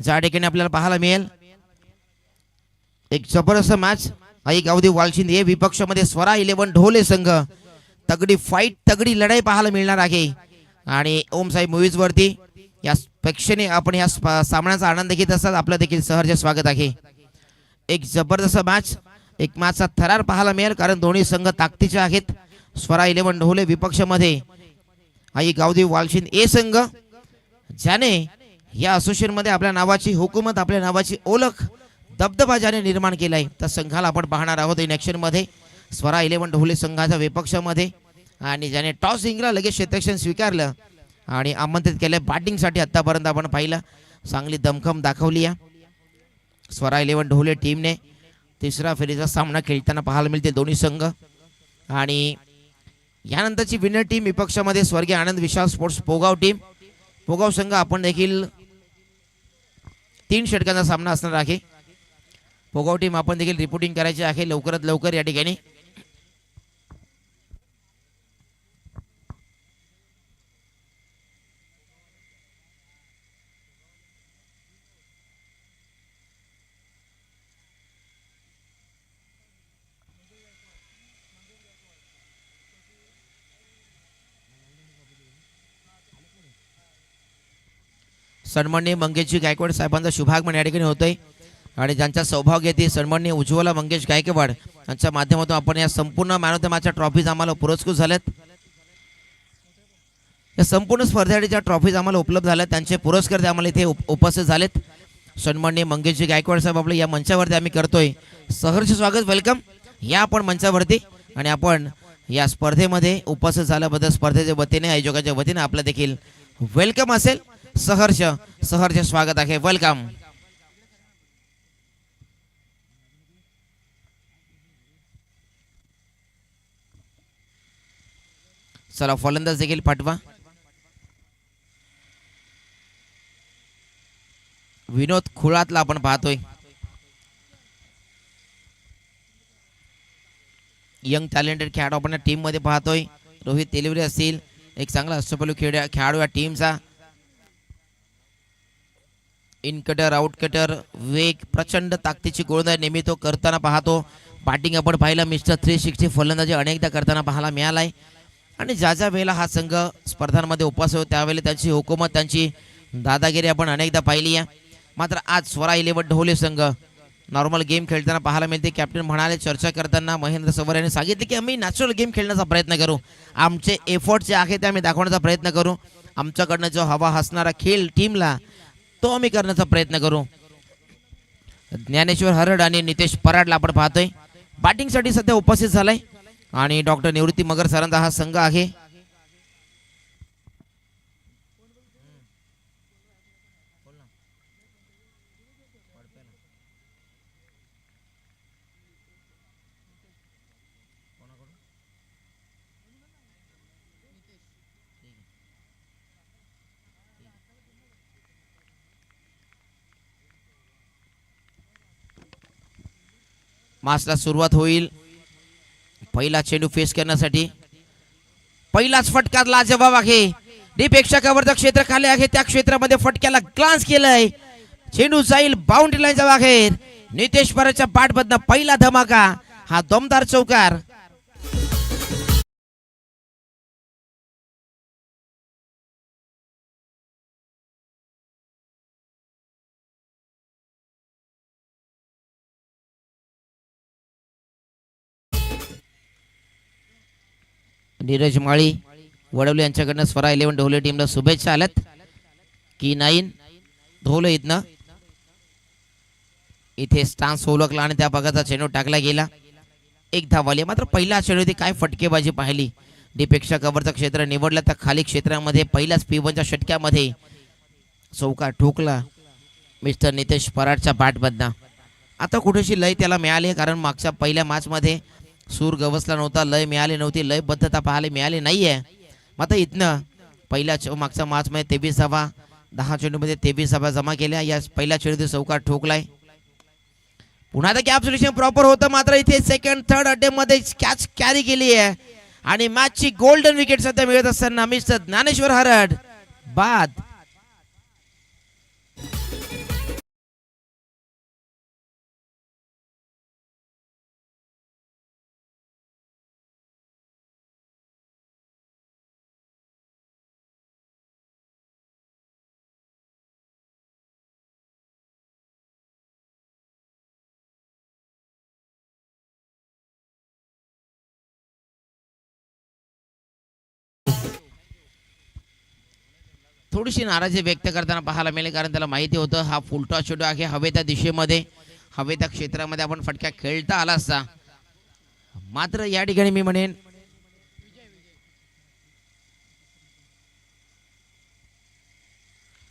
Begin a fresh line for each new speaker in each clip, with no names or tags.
ज्या ठिकाणी आपल्याला पाहायला मिळेल एक जबरदस्त मॅच आई गावदेव वालशिंद हे विपक्षामध्ये स्वरा 11 ढोले संघ तगडी फाईट तगडी लढाई पाहायला मिळणार आहे आणि ओम साई मूवीज वरती या प्रेक्षणीय आपण या सामन्याचा आनंद घेत असतात आपलं देखील सहर्ष स्वागत आहे। एक जबरदस्त मॅच एक मॅचचा थरार पाहायला मिळेल कारण दोन्ही संघ ताकदीचे आहेत। स्वरा 11 ढोले विपक्षामध्ये आई गावदेव वालशिंद ए संघ ज्याने या असोसिएशन मध्ये आपल्या नावाची हुकूमत आपल्या नावाची ओळख दबदबा ज्याने निर्माण केलाय त्या संघाला आपण पाहणार आहोत इन ॲक्शन मध्ये। स्वरा 11 ढोले संघाच्या विपक्षामध्ये आणि ज्याने टॉस जिंकला लगेच क्षेत्ररक्षण स्वीकारलं आणि आमंत्रित केले बॅटिंगसाठी आतापर्यंत आपण पाहिलं चांगली दमखम दाखवली आहे स्वरा 11 ढोले टीमने। तिसरा फेरीचा सामना खेळताना पाहायला मिळते दोन्ही संघ आणि यानंतरची विनर टीम विपक्षामध्ये स्वर्गीय आनंद विशाल स्पोर्ट्स पोगाव टीम। पोगाव संघ आपण देखील 3 षटकांचा सामना असणार आहे। पोगाव टीम आपण देखील रिपोर्टिंग करायची आहे लवकरात लवकर या ठिकाणी। सन्माननीय मंगेशजी गायकवाड साहेबांचा शुभागमन या ठिकाणी होतोय आणि ज्यांच्या सौभाग्य येते सन्माननीय उज्ज्वला मंगेश गायकवाड यांच्या माध्यमातून आपण या संपूर्ण मॅन ऑफ द मॅचच्या ट्रॉफीज आम्हाला पुरस्कृत झाल्यात। या संपूर्ण स्पर्धेसाठी ज्या ट्रॉफीज आम्हाला उपलब्ध झाल्यात त्यांचे पुरस्कार आम्हाला इथे उपस्थित झालेत। सन्माननीय मंगेशजी गायकवाड साहेब आपल्या या मंचावरती आम्ही करतोय सहर्ष स्वागत वेलकम या आपण मंचावरती आणि आपण या स्पर्धेमध्ये उपस्थित झाल्याबद्दल स्पर्धेच्या वतीने आयोजकाच्या वतीने आपलं देखील वेलकम असेल सहर्ष सहर्ष स्वागत आहे वेलकम। चला फलंदाज देखील पाठवा विनोद खुळातला आपण पाहतोय यंग टॅलेंटेड खेळाडू आपण टीम मध्ये पाहतोय। रोहित तेलवरे असतील एक चांगला अष्टपैलू खेळाडू या टीमचा इन कटर आउट कटर वेग प्रचंड ताकदीची गोलंदाजी नेहमी तो करताना पाहतो। बॅटिंग आपण पाहिलं मिस्टर 360 फलंदाजी अनेकदा करताना पाहायला मिळालाय आणि ज्या ज्या वेळेला हा संघ स्पर्धांमध्ये उपस्थित होता त्यावेळेला त्यांची हुकूमत त्यांची दादागिरी आपण अनेकदा पाहिली आहे। मात्र आज स्वरा 11 ढोले संघ नॉर्मल गेम खेळताना पाहायला मिळते। कॅप्टन म्हणाले चर्चा करताना महेंद्र सवर यांनी सांगितले की आम्ही नॅचरल गेम खेळण्याचा प्रयत्न करू आमचे एफर्ट जे आहे ते आम्ही दाखवण्याचा प्रयत्न करू आमच्याकडनं जो हवा हसणारा खेळ टीमला तो आम्ही करण्याचा प्रयत्न करू। ज्ञानेश्वर हरड आणि नितेश पराडला आपण पाहतोय बॅटिंगसाठी सध्या उपस्थित झालाय आणि डॉक्टर निवृत्ती मगर सरांचा हा संघ आहे। मासला सुरुवात होईल पहिला चेंडू फेस करण्यासाठी पहिलाच फटका लाजवाब आहे। डीप प्रेक्षकावरचं क्षेत्र खाली आहे त्या क्षेत्रामध्ये फटक्याला ग्लान्स केलंय चेंडू जाईल बाउंड्री लाईनच्या बाहेर। नितेश पराडच्या बॅटमधनं पहिला धमाका हा दमदार चौकार। नीरज माळी वडवले यांच्याकडनं स्वरा 11 ढोले टीमला शुभेच्छा आल्यात की 9 ढोले इथनं इथे स्टान्स ओळखला आणि त्या भागाचा चेंडू टाकला गेला एक धावाली। मात्र पहिला चेंडू काय फटकेबाजी पाहिली डीपेक्षा कव्हरचं क्षेत्र निवडलं त्या खाली क्षेत्रामध्ये पहिल्याच P1च्या षटक्यामध्ये चौकार ठोकला मिस्टर नितेश पराडच्या बॅटमधनं। आता कुठेशी लय त्याला मिळाली कारण मागच्या पहिल्या मॅचमध्ये सूर गवसला नव्हता लय मिळाली नव्हती लयबद्धता पाहायला मिळाली नाहीये। मात्र इथनं पहिल्या मागच्या मॅचमध्ये 23 धावा 10 चेंडूमध्ये 23 धावा जमा केल्या या पहिल्या चेंडूत चौकार ठोकलाय। पुन्हा तर कॅप सोल्युशन प्रॉपर होतं मात्र इथे सेकंड थर्ड अड्डेमध्ये कॅच कॅरी केली आहे आणि मॅचची गोल्डन विकेट सध्या मिळत असताना मिस्टर ज्ञानेश्वर हरड बाद। थोडीशी नाराजी व्यक्त करताना पाहायला मिळेल, कारण त्याला माहिती होतं हा फुलटॉस चेंडू आहे, हवेच्या दिशेमध्ये हवेच्या क्षेत्रामध्ये आपण फटका खेळता आला असता. मात्र या ठिकाणी मी म्हणेन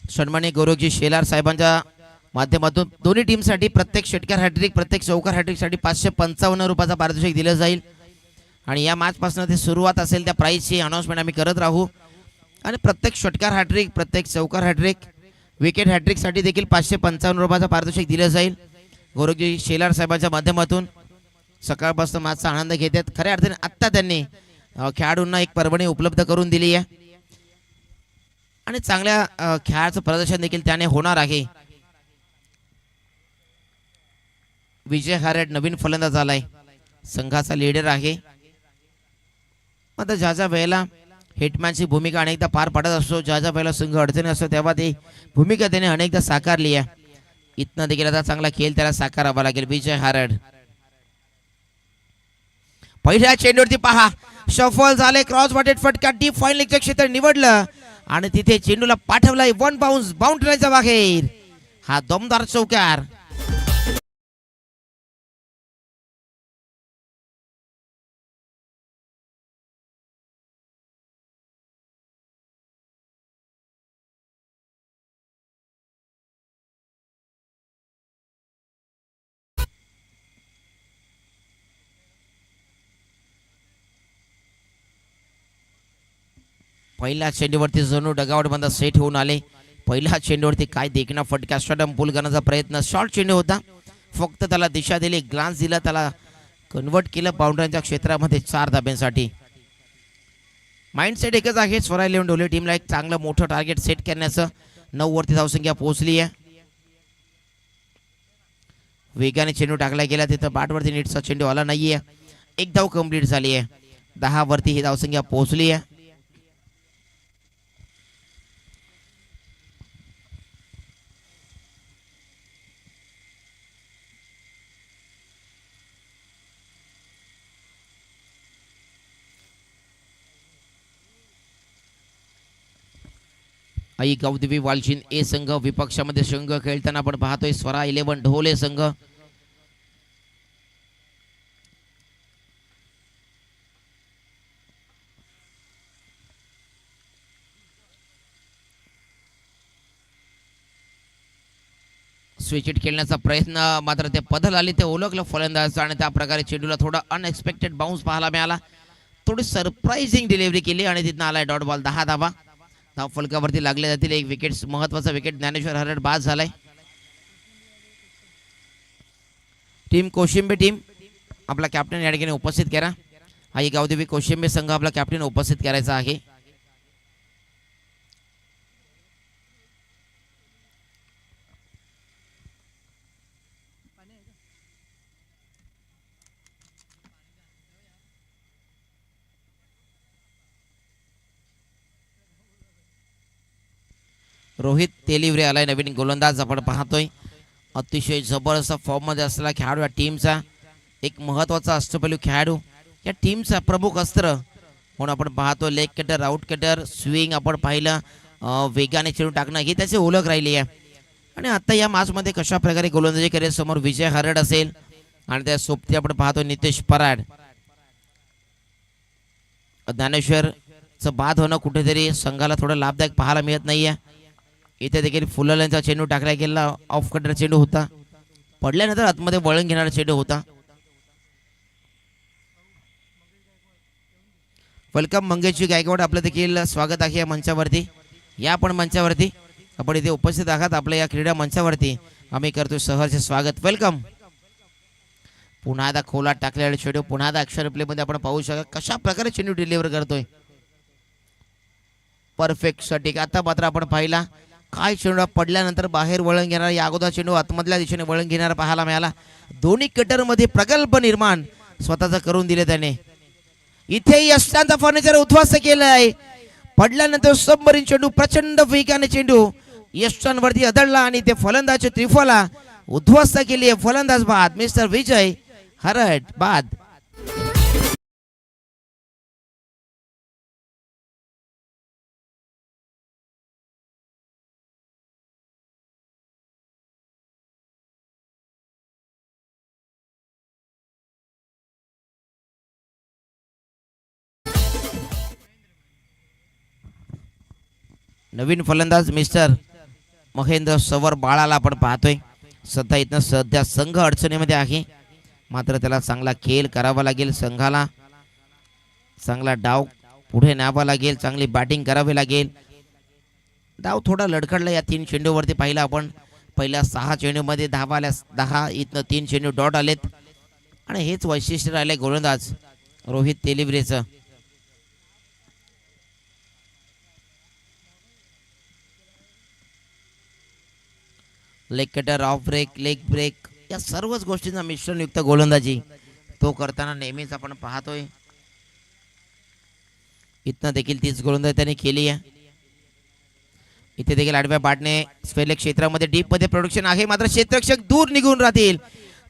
सन्माननीय गौरवजी शेलार साहेबांच्या माध्यमातून दोन्ही टीमसाठी प्रत्येक षटकार हॅट्रिक, प्रत्येक चौकार हॅट्रिकसाठी 555 रुपयाचा पारितोषिक दिलं जाईल. आणि या मॅचपासून ते सुरुवात असेल त्या प्राईजची अनाऊन्समेंट आम्ही करत राहू. आणि प्रत्येक षटकार हॅट्रिक, प्रत्येक चौकार हॅट्रिक, विकेट हॅट्रिकसाठी देखील 555 रुपयाचा पारितोषिक दिलं जाईल. गौरवजी शेलार साहेबांच्या माध्यमातून सकाळपासून मॅचचा आनंद घेतात. खऱ्या अर्थाने आत्ता त्यांनी खेळाडूंना एक पर्वणी उपलब्ध करून दिली आहे आणि चांगल्या खेळाचं प्रदर्शन देखील त्याने होणार आहे. विजय हारड नवीन फलंदाज आलाय, संघाचा लीडर आहे. आता ज्या ज्या वेळेला हिटमॅनची भूमिका अनेकदा पार पडत असतो, ज्या ज्या वेळेला संघ अडचणी असतो, तेव्हा ती भूमिका त्याने अनेकदा साकारली आहे. इथनं देखील आता चांगला खेळ त्याला साकारावा लागेल. विजय हारड पहिल्या चेंडूवरती पहा, शफल झाले, क्रॉस बॉटेड फटका डीप फाईन लेगचं क्षेत्र निवडलं आणि तिथे चेंडूला पाठवलाय वन बाउन्स बाउंड्रीच्या बाहेर. हा दमदार चौकार. पहिल्या चेंडूवरती जणू डगावट बंद सेट होऊन आले. पहिल्या चेंडूवरती काय देखणा फटका, स्टंप पुल करण्याचा प्रयत्न, शॉर्ट चेंडू होता, फक्त त्याला दिशा दिली, ग्लान्स दिला, त्याला कन्वर्ट केलं बाउंड्रीच्या क्षेत्रामध्ये 4 धाब्यांसाठी. माइंडसेट एकच आहे स्वरा इलेव्हन ढोले टीमला एक चांगलं मोठं टार्गेट सेट करण्याचं. 9 वरती धावसंख्या पोहोचली आहे. वेगाने चेंडू टाकला गेला, तिथं बॅटवरती नीटचा चेंडू आला नाहीये. एक धाव कंप्लीट झाली आहे. 10 वरती ही धावसंख्या पोहोचली आहे. आई गावदेवी वालचिन ए संघ विपक्षामध्ये संघ खेळताना आपण पाहतोय स्वरा इलेव्हन ढोले संघ. स्विचिट खेळण्याचा प्रयत्न, मात्र ते पदल आले, ते ओळखलं फलंदाज आणि त्या प्रकारे चेंडूला थोडा अनएक्सपेक्टेड बाउन्स पाहायला मिळाला. थोडी सरप्राइझिंग डिलिव्हरी केली आणि तिथं आलाय डॉट बॉल. 10 धावा धाव फलकावरती लागले जातील. एक विकेट, महत्वाचा विकेट ज्ञानेश्वर हरड बाद झालाय. टीम कोशिंबे टीम आपला कॅप्टन या ठिकाणी उपस्थित करा. आई गावदेवी कोशिंबे संघ आपला कॅप्टन उपस्थित करायचा आहे. रोहित तेलिवरे आलाय, नवीन गोलंदाज आपण पाहतोय. अतिशय जबरदस्त फॉर्ममध्ये असलेला खेळाडू या टीमचा, एक महत्त्वाचा अष्टपैलू खेळाडू या टीमचा प्रमुख अस्त्र म्हणून आपण पाहतो. Leg cutter, out cutter, swing आपण पाहिलं, वेगाने चेंडू टाकणं ही त्याची ओळख राहिली आहे. आणि आता या मॅचमध्ये कशा प्रकारे गोलंदाजी करेल, समोर विजय हरड असेल आणि त्या सोबती आपण पाहतो नितेश पराड. ज्ञानेश्वरचं बाद होणं कुठेतरी संघाला थोडं लाभदायक पाहायला मिळत नाहीये. इथे देखील फुलाल्यांचा चेंडू टाकला गेला, ऑफ कटर चेंडू होता, पडल्यानंतर आतमध्ये वळण घेणारा चेंडू होता. वेलकम मंगेशजी गायकवाड, आपलं देखील स्वागत आहे या मंचावरती. या आपण मंचावरती आपण इथे उपस्थित आहात, आपल्या या क्रीडा मंचावरती आम्ही करतोय सहर्ष स्वागत. वेलकम. पुन्हा एकदा खोलात टाकलेला चेंडू, पुन्हा एकदा अक्षर प्लेमध्ये आपण पाहू शकता कशा प्रकारे चेंडू डिलिव्हर करतोय. परफेक्ट सटिक. आता मात्र आपण पाहिला काय चेंडू पडल्यानंतर बाहेर वळण घेणारा, या अगोदर चेंडू आतमधल्या दिशेने वळण घेणारा पाहायला मिळाला. दोन्ही कटरमध्ये प्रगल्भ निर्माण स्वतःचा करून दिले त्याने. इथे यशांचा फर्निचर उद्ध्वस्त केलंय. पडल्यानंतर सबमरीन चेंडू, प्रचंड वेगाने चेंडू यशांवरती आदळला आणि ते फलंदाज त्रिफला उद्ध्वस्त केली आहे. फलंदाज बाद, मिस्टर विजय हरड बाद. नवीन फलंदाज मिस्टर महेंद्र सवर बाळाला आपण पाहतोय. सध्या संघ अडचणीमध्ये आहे, मात्र त्याला चांगला खेळ करावा लागेल. संघाला चांगला डाव पुढे न्यावा लागेल, चांगली बॅटिंग करावी लागेल. डाव थोडा लडखडला या 3 चेंडूवरती पाहिला आपण. पहिल्या 6 चेंडूमध्ये 10 आल्या, 10 इथनं 3 चेंडू डॉट आलेत आणि हेच वैशिष्ट्य राहिले गोलंदाज रोहित तेलिब्रेचं. Leg cutter, off break, leg break या सर्वच गोष्टींचा मिश्रणयुक्त गोलंदाजी तो करताना नेहमीच आपण पाहतोय. इथनं देखील तीच गोलंदाजी त्याने केली आहे. इथे देखील आडव्या बाटने स्पेल क्षेत्रामध्ये डीप मध्ये प्रोडक्शन आहे, मात्र क्षेत्ररक्षक दूर निघून राहतील.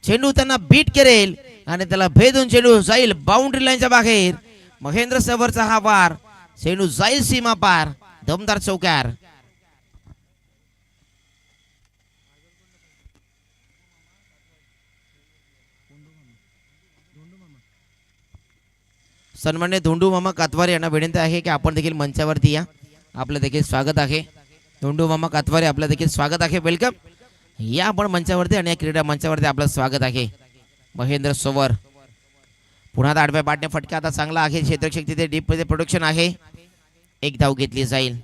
चेंडू त्यांना बीट करेल आणि त्याला भेदून चेंडू जाईल बाउंड्री लाईनच्या बाहेर. महेंद्र सवरचा हा वार, चेंडू जाईल सीमा पार, दमदार चौकार. सन्मान्य धोंडू मामा कातवारे यांना विनंती आहे की आपण देखील मंचावरती या. आपलं देखील स्वागत आहे. धोंडू मामा कातवारे आपलं देखील स्वागत आहे. वेलकम या आपण मंचावरती आणि या क्रीडा मंचावरती आपलं स्वागत आहे. महेंद्र सवर पुन्हा आडव्या बाटने फटका आता चांगला आहे. क्षेत्ररक्षक तिथे डीप मध्ये प्रोडक्शन आहे. एक धाव घेतली जाईल.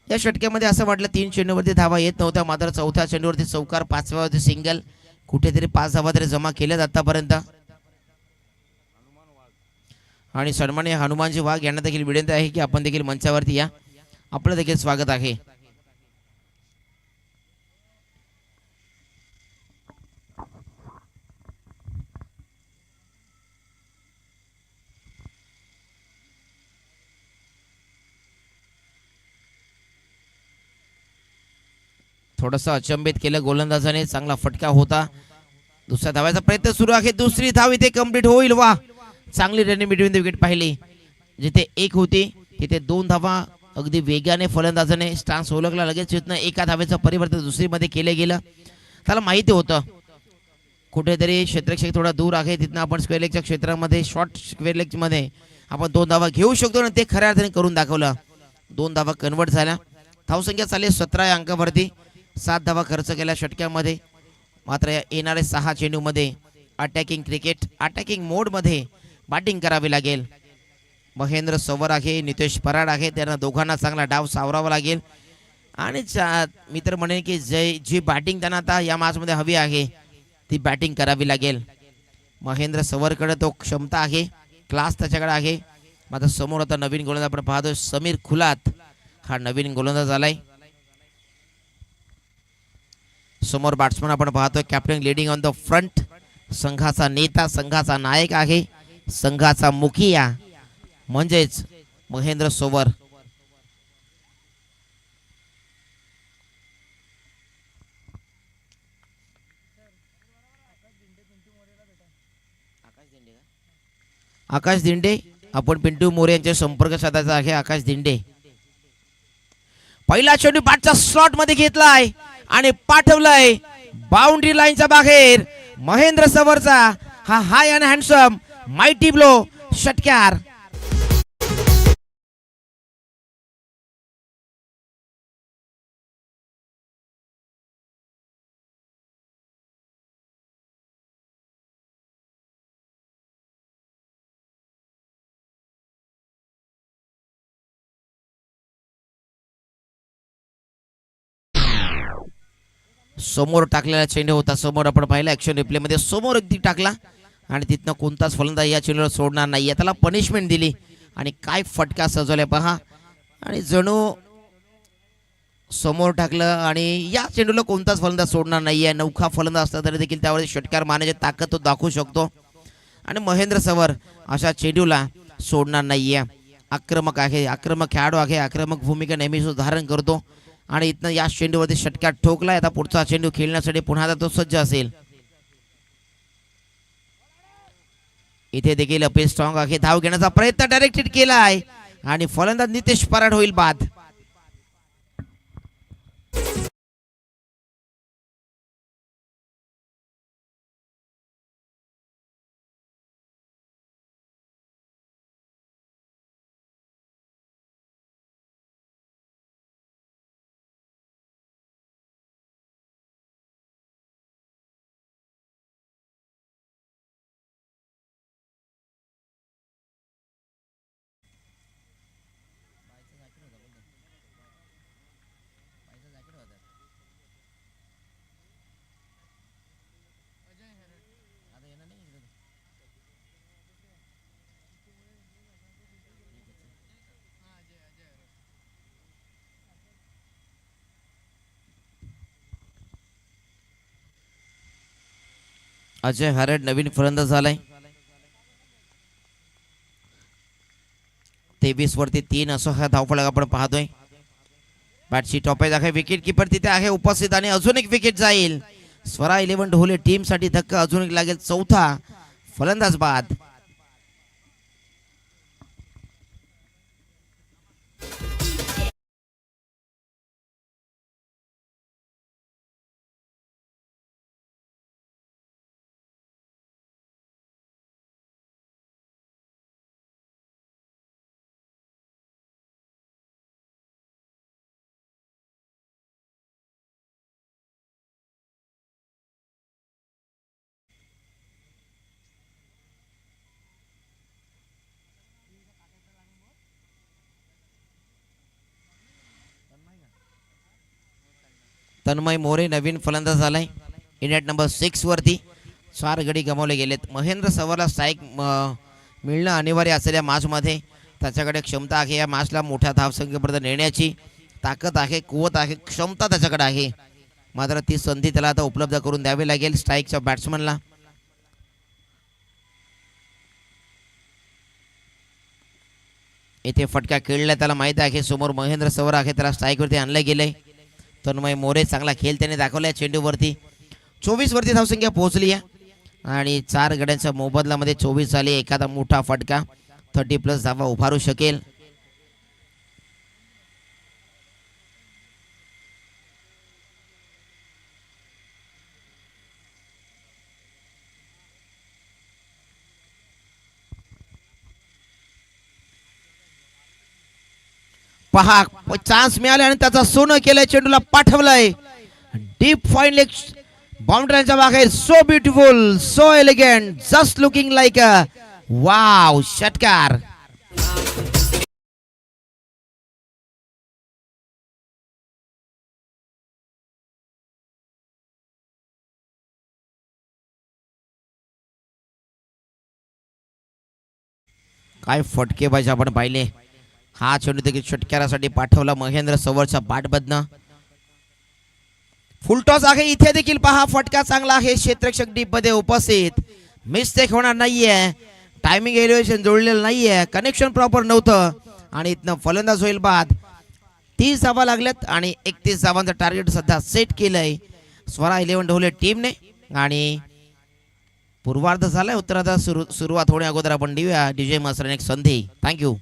या षटक्यामध्ये असं वाटलं 3 चेंडूवरती धावा येत नव्हत्या, मात्र चौथ्या चेंडूवरती चौकार, 5व्यावरती सिंगल, कुठेतरी 5 धावा तरी जमा केल्यात आतापर्यंत. आणि सन्मान्य हनुमानजी वाघ यांना देखील विनंती आहे की आपण देखील मंचावरती या. आपलं देखील स्वागत आहे. थोडंसं अचंबित केलं गोलंदाजाने, चांगला फटका होता. दुसऱ्या धावाचा प्रयत्न सुरू आहे. दुसरी धाव इथे कंप्लीट होईल. वा, चांगली रनिंग बिटवीन द विकेट पाहिली. जिथे 1 होती तिथे 2 धावा अगदी वेगाने फलंदाजाने स्टान्स ओळखला. लगेच तिथनं एका धावेचं परिवर्तन दुसरीमध्ये केलं गेलं. त्याला माहिती होतं कुठेतरी क्षेत्ररक्षक थोडा दूर आहे, तिथनं आपण स्क्वेअर लेगच्या क्षेत्रामध्ये शॉर्ट स्क्वेअर लेगमध्ये आपण 2 धावा घेऊ शकतो आणि ते खऱ्या अर्थाने करून दाखवलं. 2 धावा कन्वर्ट झाल्या. धावसंख्या चालली 17 या अंकावरती. 7 धावा खर्च केल्या षटक्यामध्ये. मात्र या येणाऱ्या 6 चेंडूमध्ये अटॅकिंग क्रिकेट, अटॅकिंग मोडमध्ये बॅटिंग करावी लागेल. महेंद्र सवर आहे, नितेश पराड आहे, त्यांना दोघांना चांगला डाव सावरावा लागेल. आणि मित्र म्हणेन की जी बॅटिंग त्यांना आता या मॅचमध्ये हवी आहे ती बॅटिंग करावी लागेल. महेंद्र सवरकडे तो क्षमता आहे, क्लास त्याच्याकडे आहे. मात्र समोर आता नवीन गोलंदाज आपण पाहतोय समीर खुलात, हा नवीन गोलंदाज आलाय. समोर बॅट्समन आपण पाहतोय captain leading on the front, संघाचा नेता, संघाचा नायक आहे, संघाचा मुखिया म्हणजेच महेंद्र सवर. आकाश दिंडे, आपण पिंटू मोरे यांच्या संपर्क साधायचा आहे. आकाश दिंडे पहिला चेंडू बॅटच्या स्लॉट मध्ये घेतलाय आणि पाठवलाय बाउंड्री लाईनच्या बाहेर. महेंद्र सवरचा हा हाय अँड हँडसम माइटी ब्लो षटकार. समोर टाकलेला चेंडू होता. समोर आपण पाहिला ऍक्शन रिप्ले मध्ये समोर अगदी टाकला आणि तिथनं कोणताच फलंदाज या चेंडूला सोडणार नाही. त्याला पनिशमेंट दिली आणि काय फटका सजवलाय पहा. आणि जणू समोर टाकलं आणि या चेंडूला कोणताच फलंदाज सोडणार नाहीये. नौखा फलंदाज असला तरी देखील त्यावर षटकार मारण्याची ताकद तो दाखवू शकतो. आणि महेंद्र सवर अशा चेंडूला सोडणार नाहीये. आक्रमक आहे, आक्रमक खेळाडू आहे, आक्रमक भूमिका नेहमी धारण करतो. आणि इथनं या चेंडूवरती षटकार ठोकलाय. आता पुढचा चेंडू खेळण्यासाठी पुन्हा तो सज्ज असेल. इथे देखील अपील स्ट्रॉंग आहे. धाव घेण्याचा प्रयत्न डायरेक्टेड केलाय आणि फलंदाज नितेश पराड होईल बाद. अजय हरड नवीन फलंदाज झालाय. 23 वरती 3 असं हा धावफलक आपण पाहतोय. बॅटची टॉपेज आहे. विकेट किपर तिथे आहे उपस्थित आणि अजून एक विकेट जाईल. स्वरा 11 ढोले टीम साठी धक्का अजून एक लागेल. चौथा फलंदाज बाद. तन्मय मोरे नवीन फलंदाज झालाय. इंडिया नंबर 6 वरती 4 गडी गमावले गेलेत. महेंद्र सवरला स्ट्राईक मिळणं अनिवार्य असलेल्या मॅचमध्ये त्याच्याकडे क्षमता आहे. या मॅचला मोठ्या धावसंख्येपर्यंत नेण्याची ताकद आहे, कुवत आहे, क्षमता त्याच्याकडे आहे. मात्र ती संधी त्याला आता उपलब्ध करून द्यावी लागेल स्ट्राईकच्या बॅट्समनला. इथे फटका खेळला त्याला माहिती आहे. समोर महेंद्र सवर आहे, त्याला स्ट्राईकवरती आणलं गेलंय. तन्मय मोरे चांगला खेळ त्याने दाखवलाय चेंडूवरती. 24 वरती धावसंख्या पोहोचली आहे आणि 4 गड्यांच्या मोबदल्यामध्ये 24 झाली. एखादा मोठा फटका 30+ धावा उभारू शकेल. पहा चान्स मिळाला आणि त्याचा सोनं केलंय. चेंडूला पाठवलंय डीप फाईन लेग बाउंड्रीच्या बाहेर. So beautiful, so elegant, just looking like a wow. षटकार. काय फटकेबाजी आपण पाहिले. हा चेंडू देखील षटकारासाठी पाठवला महेंद्र सवरच्या बॅटमधनं. फुलटॉस आहे इथे देखील. पहा फटका चांगला आहे. क्षेत्ररक्षक डीप मध्ये उपस्थित. मिस्टेक होणार नाहीये. टायमिंग एलिव्हेशन जोडलेलं नाहीये. कनेक्शन प्रॉपर नव्हतं आणि इथनं फलंदाज होईल बाद. 30 धावा लागल्यात आणि 31 धावांचं टार्गेट सध्या सेट केलंय स्वरा 11 ढोले टीमने. आणि पूर्वार्ध झालाय. उत्तरार्ध सुरुवात होण्या अगोदर आपण देऊया डीजे मास्टर एक संधी. थँक्यू.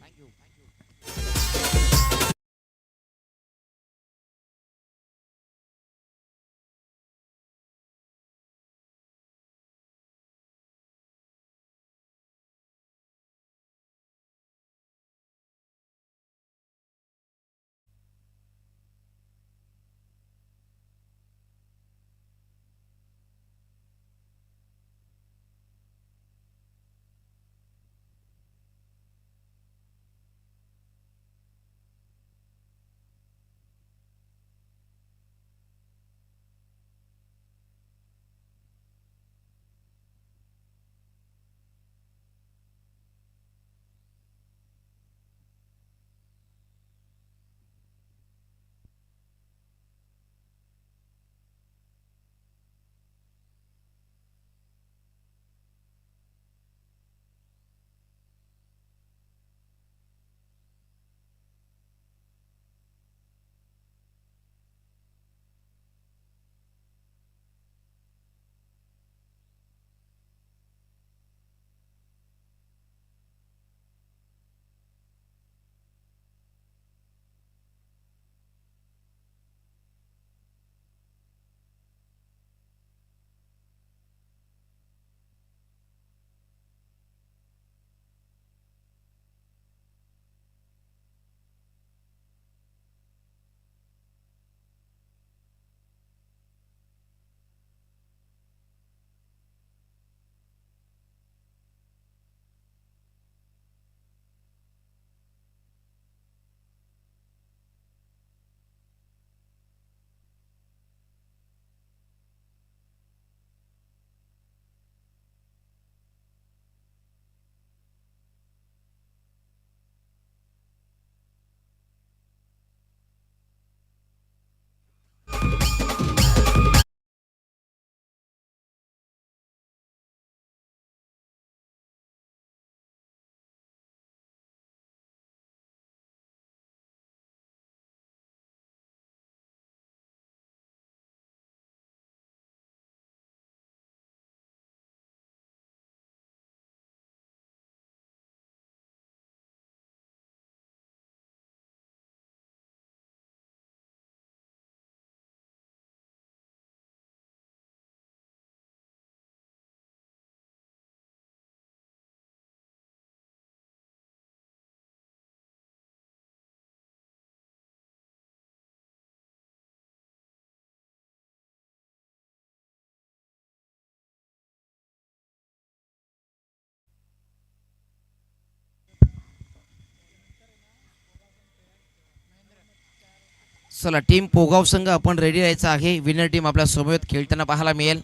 चला टीम पोगाव संघ आपण रेडी राहायचं आहे. विनर टीम आपल्या समोर खेळताना पाहायला मिळेल.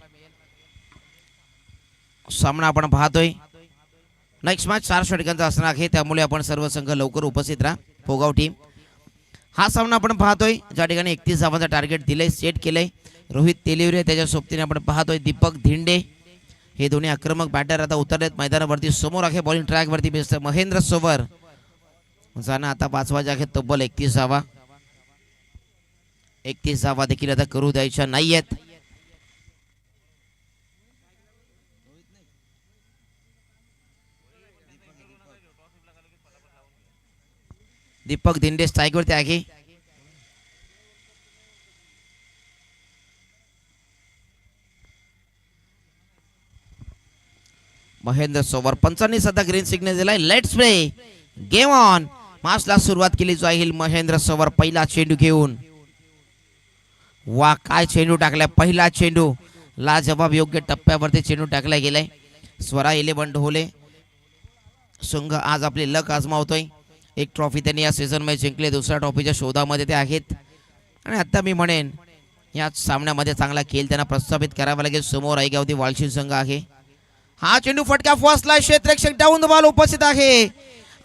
सामना आपण पाहतोय. नेक्स्ट मॅच 4 षटकांचा असणार आहे, त्यामुळे आपण सर्व संघ लवकर उपस्थित राहा. पोगाव टीम हा सामना आपण पाहतोय ज्या ठिकाणी 31 धावांचा टार्गेट दिलंय, सेट केलंय. रोहित तेलिवरे त्याच्या सोबतीने आपण पाहतोय दीपक धिंडे. हे दोन्ही आक्रमक बॅटर आता उतरलेत मैदानावरती. समोर आहे बॉलिंग ट्रॅकवरती मिस्टर महेंद्र सोवर. जाणं आता 5 जागेत तब्बल 31 धावा. 31 धावा देखील आता करू द्यायच्या नाहीयेत. दीपक धिंडे स्ट्राईकवरती आहे. महेंद्र सोवर पंचांनी सध्या ग्रीन सिग्नल दिलाय. Let's play game on. मॅचला सुरुवात केली जाईल. महेंद्र सोवर पहिला चेंडू घेऊन. वा काय चेंडू टाकलाय. पहिला चेंडू लाजवाब योग्य टप्प्यावरती चेंडू टाकला गेलाय. स्वरा 11 ढोले संघ आज आपले लक आजमावतोय. एक ट्रॉफी त्यांनी या सीझन मध्ये जिंकले. दुसऱ्या ट्रॉफीच्या शोधामध्ये ते आहेत. आणि आता मी म्हणेन या सामन्यामध्ये चांगला खेळ त्यांना प्रस्थापित करावा लागेल. समोर आईगावती वालशीन संघ आहे. हा चेंडू फटका फसला. क्षेत्ररक्षक डाऊन द बॉल उपस्थित आहे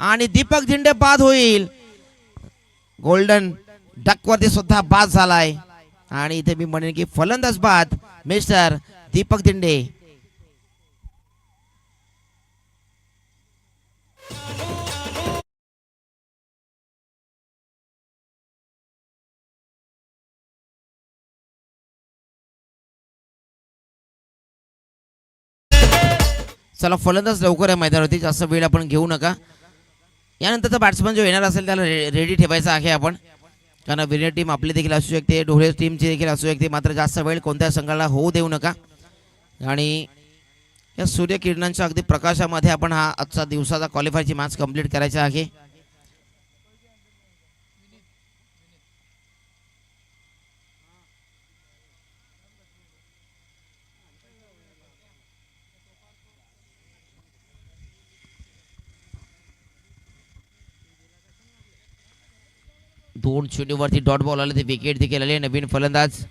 आणि दीपक धिंडे बाद होईल. गोल्डन डक वरती सुद्धा बाद झालाय आणि इथे मी म्हणेन की फलंदाज बाद मिस्टर दीपक धिंडे. चला फलंदाज लवकर आहे मैदानावरती, जास्त वेळ आपण घेऊ नका. यानंतरचा बॅट्समन जो येणार असेल त्याला रेडी ठेवायचा आहे आपण, कारण विनर टीम आपली देखील असू शकते, ढोळे टीमची देखील असू शकते. मात्र जास्त वेळ कोणत्या संघाला होऊ देऊ नका. आणि या सूर्यकिरणांच्या अगदी प्रकाशामध्ये आपण हा आजचा दिवसाचा क्वालिफायरची मॅच कंप्लीट करायची आहे. दोन चेंडूवरती डॉट बॉल आले, ते विकेट देखील आले. नवीन फलंदाज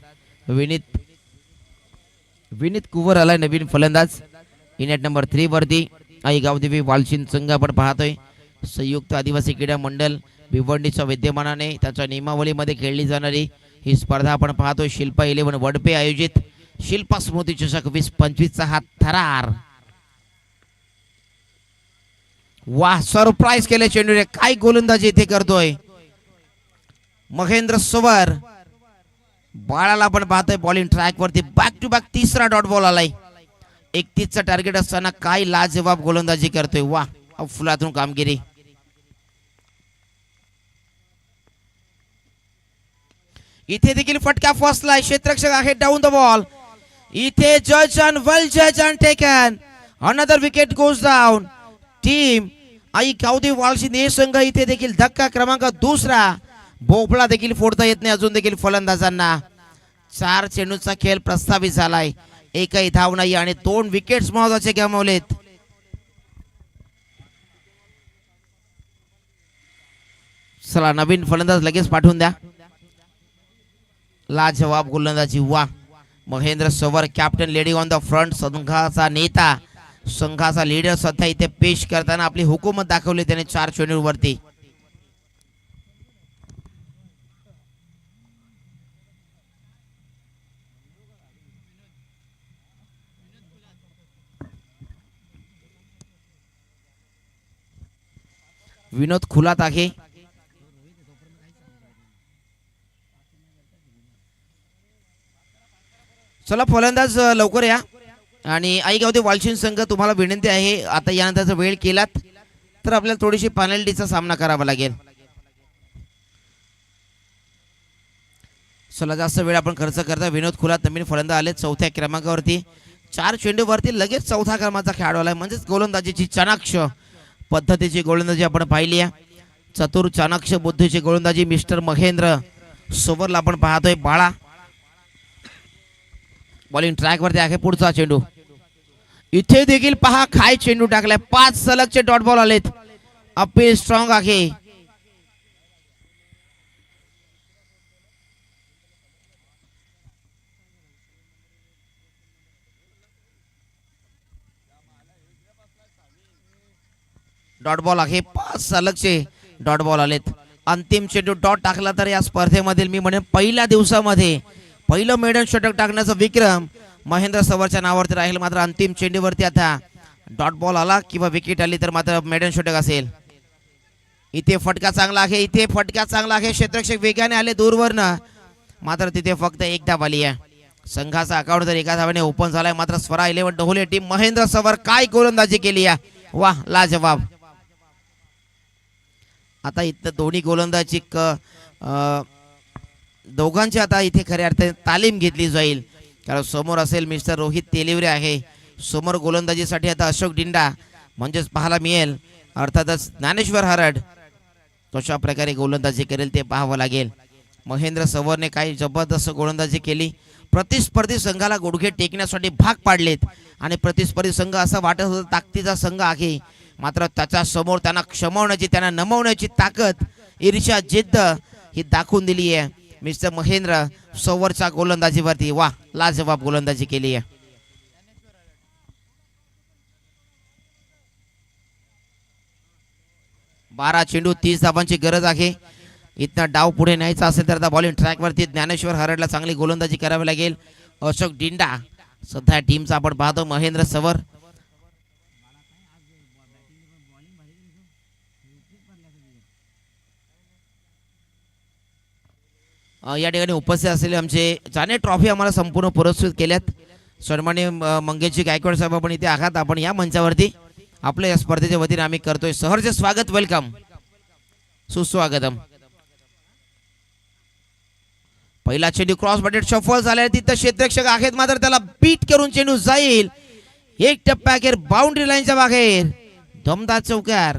विनीत कुवर आलाय नवीन फलंदाज. इनेट नंबर 3 वरती आई गावदेवी वालशीन संघ आपण पाहतोय. संयुक्त आदिवासी क्रीडा मंडळ भिवंडीच्या विद्यमानाने त्याच्या नियमावलीमध्ये खेळली जाणारी ही स्पर्धा आपण पाहतोय. शिल्पा 11 वडपे आयोजित शिल्पा स्मृती चषक 2025चा हा थरार. वाह सरप्राईज केले चेंडू रे. काय गोलंदाजी इथे करतोय महेंद्र सोवर. बाळाला आपण पाहतोय बॉलिंग ट्रॅक वरती. बॅक टू बॅक तिसरा डॉट बॉल आलाय. 31चा टार्गेट असताना काय लाजवाब गोलंदाजी करतोय. वा अफलातून कामगिरी. इथे देखील फटका फसलाय. क्षेत्ररक्षक आहे डाऊन द बॉल. इथे जज अँड वेल जज and taken. Another wicket goes down. Team आई गावदेवी वालशीन हे संघ इथे देखील धक्का क्रमांक दुसरा. भोपळा देखील फोडता येत नाही अजून देखील फलंदाजांना. 4 चेंडूचा खेळ प्रस्तावित झालाय. एकही धाव नाही आणि 2 विकेट्स महत्वाचे गमावलेत. चला नवीन फलंदाज लगेच पाठवून द्या. लाजवाब गोलंदाजी. वा महेंद्र सोवर captain leading on the front. संघाचा नेता, संघाचा लीडर सध्या इथे पेश करताना आपली हुकूमत दाखवली त्याने 4 चेंडूवरती. विनोद खुलात आहे. चला फलंदाज लवकर या. आणि आई गावदेवी वालशीन संघ तुम्हाला विनंती आहे, आता यानंतरचा वेळ केलात तर आपल्याला थोडीशी पेनल्टीचा सामना करावा लागेल. चला जास्त वेळ आपण खर्च करता. विनोद खुलात नवीन फलंदाज आले 4थ्या क्रमांकावरती. 4 चेंडूवरती लगेच 4था क्रमांकाचा खेळाडू आलाय. म्हणजेच गोलंदाजीची चाणाक्ष पद्धतीची गोलंदाजी आपण पाहिली आहे. चतुर चाणाक्ष बुद्धीची गोलंदाजी मिस्टर महेंद्र सोवरला आपण पाहतोय. बाळा बॉलिंग ट्रॅक वरती आहे. पुढचा चेंडू इथे देखील पहा काय चेंडू टाकलाय. 5 सलगचे डॉट बॉल आलेत. अपील स्ट्रॉंग आहे. डॉट बॉल आहे, 5 सलगचे डॉट बॉल आलेत. अंतिम चेंडू डॉट टाकला तर या स्पर्धेमधील मी म्हणेन पहिल्या दिवसामध्ये पहिलं मेडन षटक टाकण्याचा विक्रम महेंद्र सवरच्या नावावरती राहील. मात्र अंतिम चेंडूवरती आता डॉट बॉल आला किंवा विकेट आली तर मात्र मेडन षटक असेल. इथे फटका चांगला आहे, इथे फटका चांगला आहे. क्षेत्ररक्षक वेगाने आले दूरवरनं, मात्र तिथे फक्त एक धाव आली आहे. संघाचा अकाउंट तर एका धावाने ओपन झालाय. मात्र स्वरा 11 ढोले टीम महेंद्र सवर काय गोलंदाजी केली आहे, वाह लाजवाब. आता इथं दोन्ही गोलंदाजी दोघांची आता इथे खऱ्या अर्थाने तालीम घेतली जाईल. कारण समोर असेल मिस्टर रोहित तेलिवरे आहे, समोर गोलंदाजीसाठी आता अशोक डिंडा म्हणजेच पाहायला मिळेल. अर्थातच ज्ञानेश्वर हरड कशा प्रकारे गोलंदाजी करेल ते पाहावं लागेल. महेंद्र सवरने काही जबरदस्त गोलंदाजी केली. प्रतिस्पर्धी संघाला गुडघे टेकण्यासाठी भाग पाडलेत आणि प्रतिस्पर्धी संघ असं वाटत होतं ताकदीचा संघ आहे, मात्र त्याच्या समोर त्यांना क्षमवण्याची त्यांना नमवण्याची ताकद ईर्ष्या जिद्द ही दाखवून दिली आहे मिस्टर महेंद्र सवरच्या गोलंदाजीवरती. वा लाजवाब गोलंदाजी केली आहे. बारा चेंडू 30 धावांची गरज आहे. इथं डाव पुढे न्यायचा असेल तर आता बॉलिंग ट्रॅकवरती ज्ञानेश्वर हरडला चांगली गोलंदाजी करावी लागेल. अशोक डिंडा सध्या टीमचा आपण पाहतो. महेंद्र सवर या ठिकाणी उपस्थित असलेले आमचे जाने ट्रॉफी आम्हाला संपूर्ण पुरस्कृत केल्यात. सन्माननीय मंगेशजी गायकवाड साहेब आपण इथे आहात, आपण या मंचावरती आपल्या या स्पर्धेच्या वतीने आम्ही करतोय सहर्ष स्वागत, वेलकम, सुस्वागतम. पहिला चेंडू क्रॉस बटेट शफल झाला, तिथं क्षेत्ररक्षक आहेत मात्र त्याला बीट करून चेंडू जाईल एक टप्प्याखेर बाउंड्री लाईनच्या बाहेर. दमदार चौकार.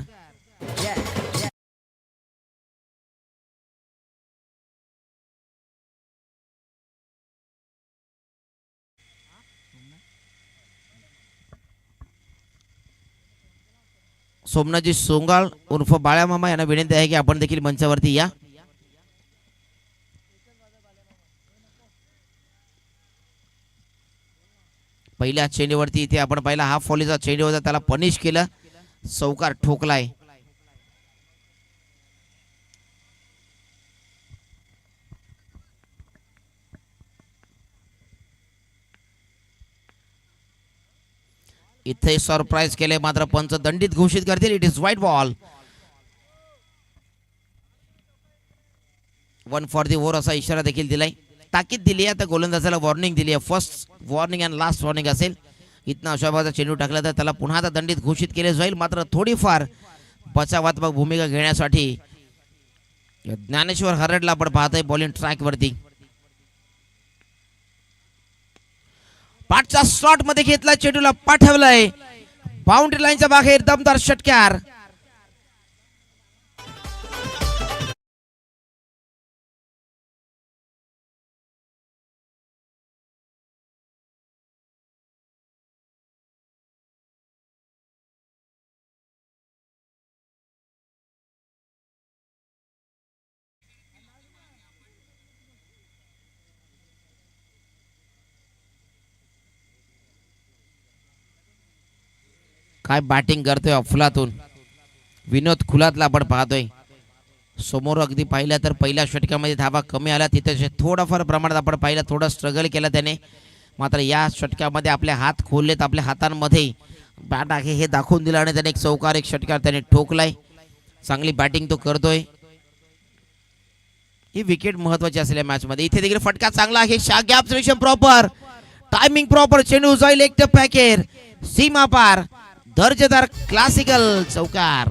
सोमनाथजी सोंगाळ उर्फ बाळ्या मामा यांना विनंती आहे की आपण देखील मंचावरती या. पहिल्या चेंडूवरती इथे आपण पाहिला हाफ फॉलीचा चेंडू होता, त्याला पनिश केलं, चौकार ठोकलाय. इथे सरप्राईज केले मात्र पंच दंडित घोषित करतील. It is white ball, 1 for the over असा इशारा देखील दिलाय, ताकीद दिली आहे. आता गोलंदाजाला वॉर्निंग दिली आहे, first warning and last warning असेल. इथनं अशाबाचा चेंडू टाकला तर त्याला पुन्हा आता दंडित घोषित केले जाईल. मात्र थोडीफार बचावात्मक भूमिका घेण्यासाठी ज्ञानेश्वर हरडला आपण पाहतोय बॉलिंग ट्रॅक वरती. पाठच्या स्लॉट मध्ये घेतला, चेंडूला पाठवलाय बाउंड्री लाईनच्या बाहेर. दमदार षटकार. काय बॅटिंग करतोय अफलातून विनोद खुलातला आपण पाहतोय. समोर अगदी पाहिलं तर पहिल्या षटकामध्ये धावा कमी आल्या, तिथे थोडंफार प्रमाणात आपण पाहिलं, थोडं स्ट्रगल केलं त्याने. मात्र या षटकामध्ये आपले हात खोललेत, आपल्या हातांमध्ये बॅट आहे हे दाखवून दिलं आणि त्याने एक चौकार एक षटकार त्याने ठोकलाय. चांगली बॅटिंग तो करतोय. ही विकेट महत्वाची असलेल्या मॅच मध्ये. इथे देखील फटका चांगला आहे, gap selection proper, timing proper, चेंडू जाईल एक टप्प्याखेर सीमा पार. दर्जेदार क्लासिकल चौकार.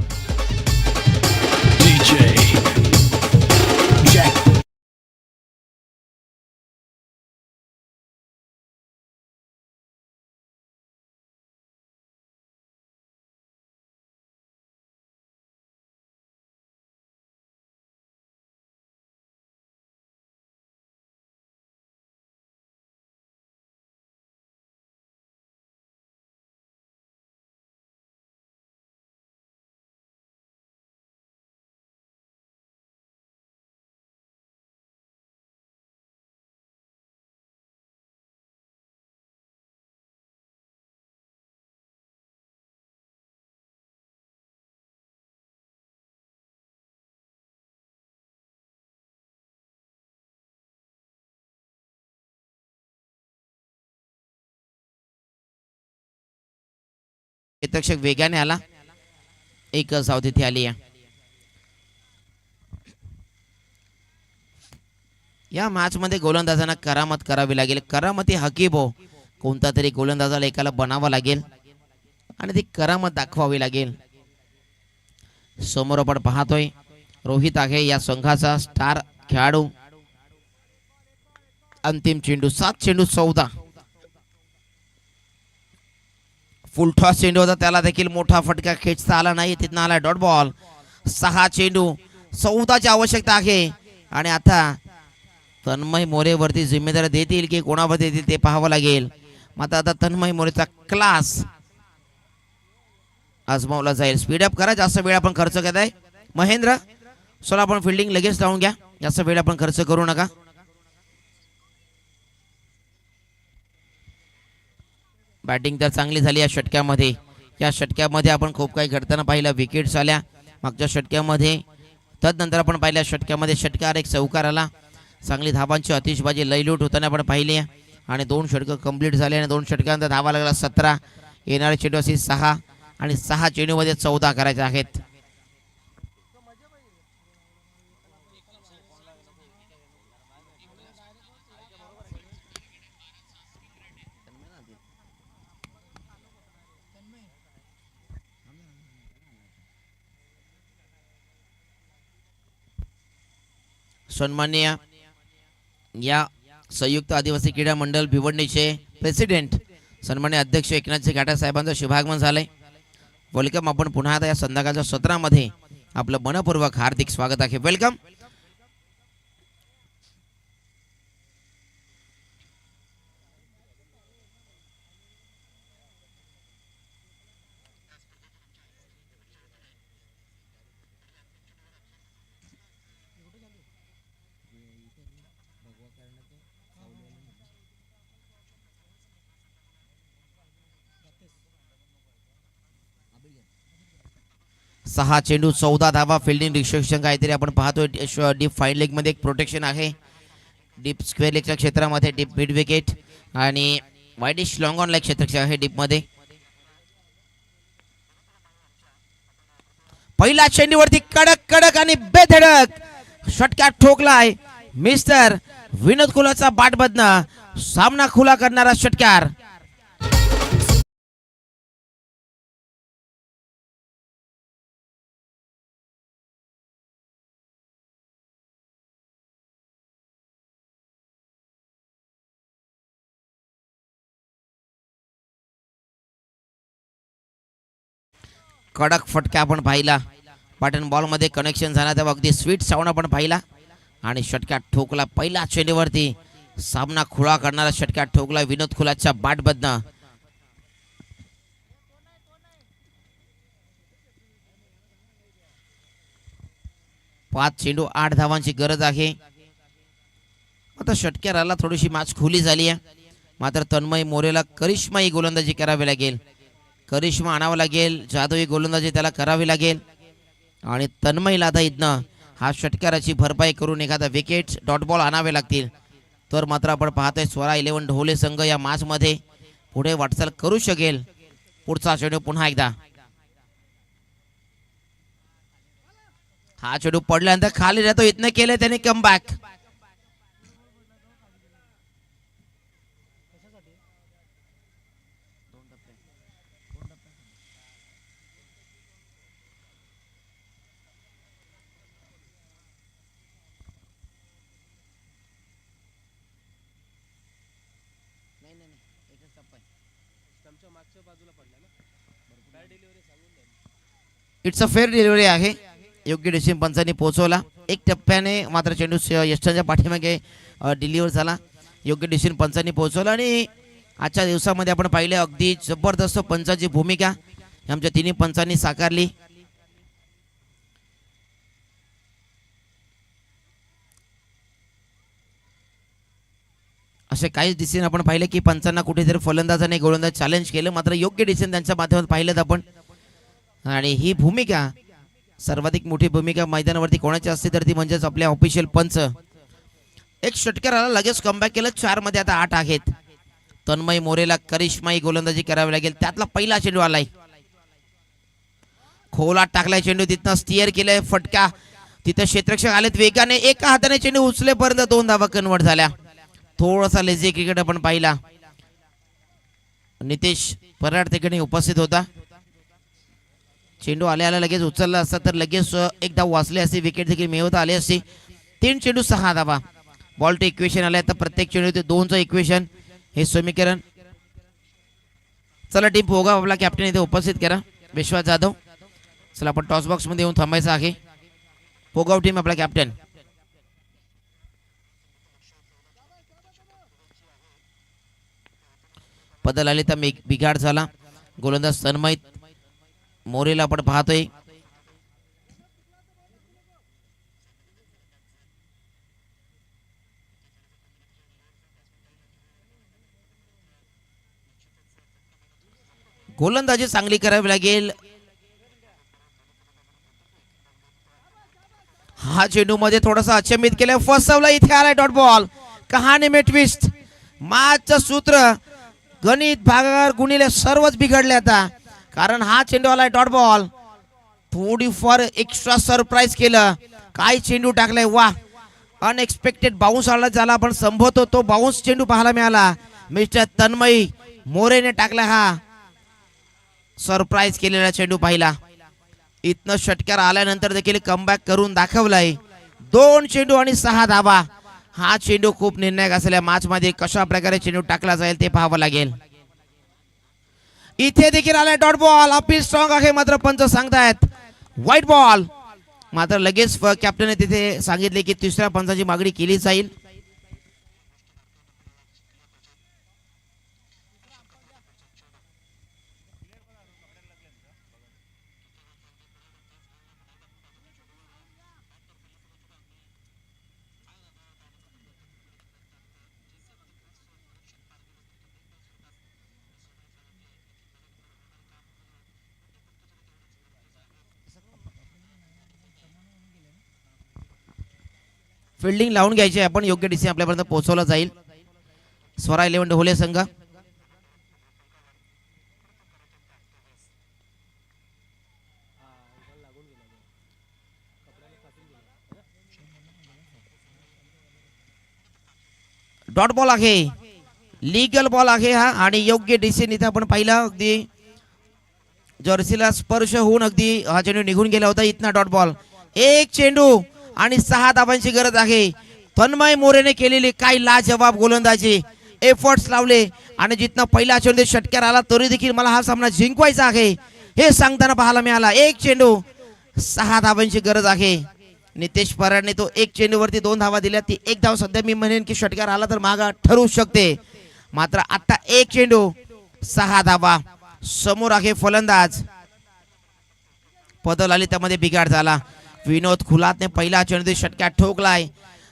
क्षेत्ररक्षक वेगाने आला, एक धाव तिथे आली आहे. या मॅच मध्ये गोलंदाजांना करामत करावी लागेल. करामती हकीबो, कोणता तरी गोलंदाजाला एकाला बनावं लागेल आणि ती करामत दाखवावी लागेल. समोर आपण पाहतोय रोहित आहे या संघाचा स्टार खेळाडू. अंतिम चेंडू, 7 चेंडू 14. फुलटॉस चेंडू होता, त्याला देखील मोठा फटका खेचता आला नाही, तिथनं आला डॉट बॉल. 6 चेंडू 14ची आवश्यकता आहे आणि आता तन्मय मोरेवरती जिम्मेदारी देतील की कोणावरती देतील ते पाहावं लागेल. मात्र आता तन्मय मोरेचा क्लास आजमावला जाईल. स्पीडअप करा, जास्त वेळ आपण खर्च करत आहे. महेंद्र चला आपण फिल्डिंग लगेच लावून घ्या, जास्त वेळ आपण खर्च करू नका. बॅटिंग तर चांगली झाली या षटक्यामध्ये. या षटक्यामध्ये आपण खूप काही घडताना पाहिलं. विकेट्स आल्या मागच्या षटक्यामध्ये, तदनंतर आपण पाहिल्या षटक्यामध्ये षटकार एक चौकार आला. चांगली धावांची आतिषबाजी लयलूट होताना आपण पाहिली आहे आणि 2 षटकं कंप्लीट झाले आणि 2 षटकांचा धावा लागला 17. येणारे चेंडू असे 6 आणि 6 चेंडूमध्ये 14 करायचे आहेत. सन्माननीय या संयुक्त आदिवासी क्रीडा मंडळ भिवंडीचे प्रेसिडेंट सन्माननीय अध्यक्ष एकनाथजी घाटा साहेबांचं शुभागमन झालंय. वेलकम. आपण पुन्हा आता या संध्याकाळच्या सत्रामध्ये आपलं मनपूर्वक हार्दिक स्वागत आहे. वेलकम. सहा चेंडू 14 धावा. फिल्डिंग रिस्ट्रिक्शन काहीतरी आपण पाहतोय. डीप फाईन लेग मध्ये एक प्रोटेक्शन आहे. डीप स्क्वेअर लेगच्या क्षेत्रामध्ये डीप मिड विकेट आणि वाईडिश लॉंग ऑन लेग क्षेत्र आहे डीप मध्ये. पहिला चेंडूवरती कडक कडक आणि बेधडक षटकार ठोकलाय मिस्टर विनोद कुलाचा बाटबदना. सामना खुला करणारा षटकार. कडक फटका आपण पाहिला. बॅटन बॉल मध्ये कनेक्शन झाला तेव्हा अगदी स्वीट साऊंड आपण पाहिला आणि षटकार ठोकला. पहिला चेंडूवरती सामना खुळा करणारा षटकार ठोकला विनोद खुलाच्या बाटबदना. पाच चेंडू 8 धावांची गरज आहे. आता षटकाराला थोडीशी मॅच खुली झाली आहे. मात्र तन्मय मोरेला करिश्माई गोलंदाजी करावी लागेल. करिश्मा आणावं लागेल. जादुई गोलंदाजी त्याला करावी लागेल आणि तन्मयला आता इथनं हा षटकाराची भरपाई करून एखादा विकेट डॉट बॉल आणावे लागतील. तर मात्र आपण पाहतोय स्वरा 11 ढोले संघ या मॅच मध्ये पुढे वाटचाल करू शकेल. पुढचा चेंडू पुन्हा एकदा. हा चेंडू पडल्यानंतर खाली राहतो. इथनं केले त्याने comeback. It's a fair delivery आहे. योग्य डिसिजन पंचांनी पोहोचवला. एक टप्प्याने मात्र चेंडू यष्टांच्या पाठीमागे डिलिव्हर झाला. योग्य डिसिजन पंचांनी पोहोचवला आणि आजच्या दिवसामध्ये आपण पाहिले अगदी जबरदस्त पंचाची भूमिका आमच्या तिन्ही पंचांनी साकारली. असे काहीच डिसिजन आपण पाहिले की पंचांना कुठेतरी फलंदाजाने गोलंदाज चॅलेंज केलं. मात्र योग्य डिसिजन त्यांच्या माध्यमातून पाहिलेत आपण. आणि ही भूमिका सर्वाधिक मोठी भूमिका मैदानावरती कोणाची असते तर ती म्हणजेच आपल्या ऑफिशियल पंच. एक षटकाराला लगेच कमबॅक केलं. 4 मध्ये आता 8 आहेत. तन्मय मोरेला करिश्माई गोलंदाजी करावी लागेल. त्यातला पहिला चेंडू आलाय. खोलात टाकलाय चेंडू, तिथनं स्टिअर केलंय, फटका, तिथं क्षेत्ररक्षक आलेत वेगाने, एका हाताने चेंडू उचलेपर्यंत 2 धावा कन्वर्ट झाल्या. थोडासा लेझी क्रिकेट आपण पाहिला. नितेश पराड ठिकाणी उपस्थित होता. चेंडू आल्या लगेच उचलला असता तर लगेच एक धाव वाचले असते, विकेट देखील मिळवता आले असते. 3 चेंडू 6 धावा. बॉल टू इक्वेशन आले, तर प्रत्येक चेंडू ते 2चं इक्वेशन, हे समीकरण. चला टीम पोगा आपला कॅप्टन इथे उपस्थित करा, विश्वास जाधव. चला आपण टॉस बॉक्स मध्ये येऊन थांबायचं आहे. पोगाव टीम आपला कॅप्टन. बदल आले तर बिघाड झाला. गोलंदाज तन्मय मोरेला आपण पाहतोय. गोलंदाजी चांगली करावी लागेल. हा चेंडू मध्ये थोडासा अचंबित केलाय, फसवला, इथे आलाय डॉट बॉल. कहाणी में ट्विस्ट. मॅचचं सूत्र, गणित, भागाकार, गुणिले सर्वच बिघडले आता, कारण हा चेंडू आलाय डॉट बॉल. थोडीफार एक्स्ट्रा सरप्राईज केलं. काय चेंडू टाकलाय, वा, अनएक्सपेक्टेड बाउन्स आला, ज्याला आपण संभवतो तो बाउन्स चेंडू पाहायला मिळाला. मिस्टर तन्मय मोरेने टाकला हा सरप्राईज केलेला चेंडू पाहिला. इथनं षटकार आल्यानंतर देखील कमबॅक करून दाखवलाय. 2 चेंडू आणि 6 धावा. हा चेंडू खूप निर्णायक असलेल्या मॅच मध्ये कशा प्रकारे चेंडू टाकला जाईल ते पाहावं लागेल. इथे देखील आलाय डॉट बॉल. अपील स्ट्रॉंग आहे, मात्र पंच सांगतायत व्हाईट बॉल. मात्र लगेच कॅप्टनने तिथे सांगितले की तिसऱ्या पंचाची मागणी केली जाईल. फिल्डिंग लावून घ्यायची आपण, योग्य डिसिजन आपल्यापर्यंत पोहोचवला जाईल. स्वरा 11 ढोले संघ. डॉट बॉल आहे, लीगल बॉल आहे हा, आणि योग्य डिसिजन इथे आपण पाहिला. अगदी जर्सीला स्पर्श होऊन अगदी हा चेंडू निघून गेला होता. इथना डॉट बॉल. 1 चेंडू आणि 6 धावांची गरज आहे. तन्मय मोरेने केलेली काय लाजवाब गोलंदाजी, एफर्ट्स लावले, आणि जिथनं पहिला चेंडू षटकार आला तरी देखील मला हा सामना जिंकवायचा आहे हे सांगताना पाहायला मिळाला. 1 चेंडू 6 धावांची गरज आहे. नितेश पराडने तो 1 चेंडूवरती 2 धावा दिल्या. ती 1 धाव सध्या मी म्हणेन की षटकार आला तर मागा ठरू शकते. मात्र आता 1 चेंडू 6 धावा. समोर आहे फलंदाज. बदल आली, त्यामध्ये बिघाड झाला. विनोद खुलातने पहिला चेंडू षटकार ठोकलाय.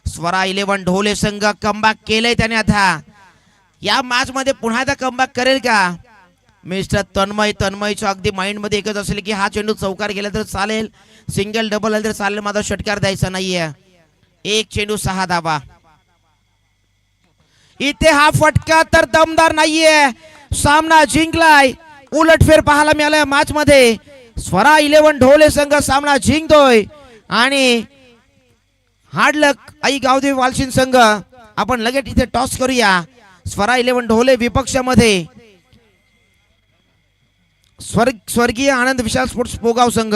स्वरा 11 ढोले संघ कमबॅक केलंय त्याने. आता या मॅच मध्ये पुन्हा एकदा कमबॅक करेल का मिस्टर तन्मयच्या अगदी माइंड मध्ये एकच असेल की हा चेंडू चौकार गेला तर चालेल, सिंगल डबल आले तर चालेल, माझा षटकार द्यायचा नाहीये. 1 चेंडू 6 धावा. इथे हा फटका तर दमदार नाहीये. सामना जिंकलाय. उलटफेर पाहायला मिळालाय मॅच मध्ये. स्वरा 11 ढोले संघ सामना जिंकतोय आणि हार्ड लक आई गावदेवी वालशीन संघ. आपण लगेच इथे टॉस करूया. स्वरा 11 ढोले विपक्षामध्ये स्वर्गीय आनंद विशाल स्पोर्ट्स पोगाव संघ.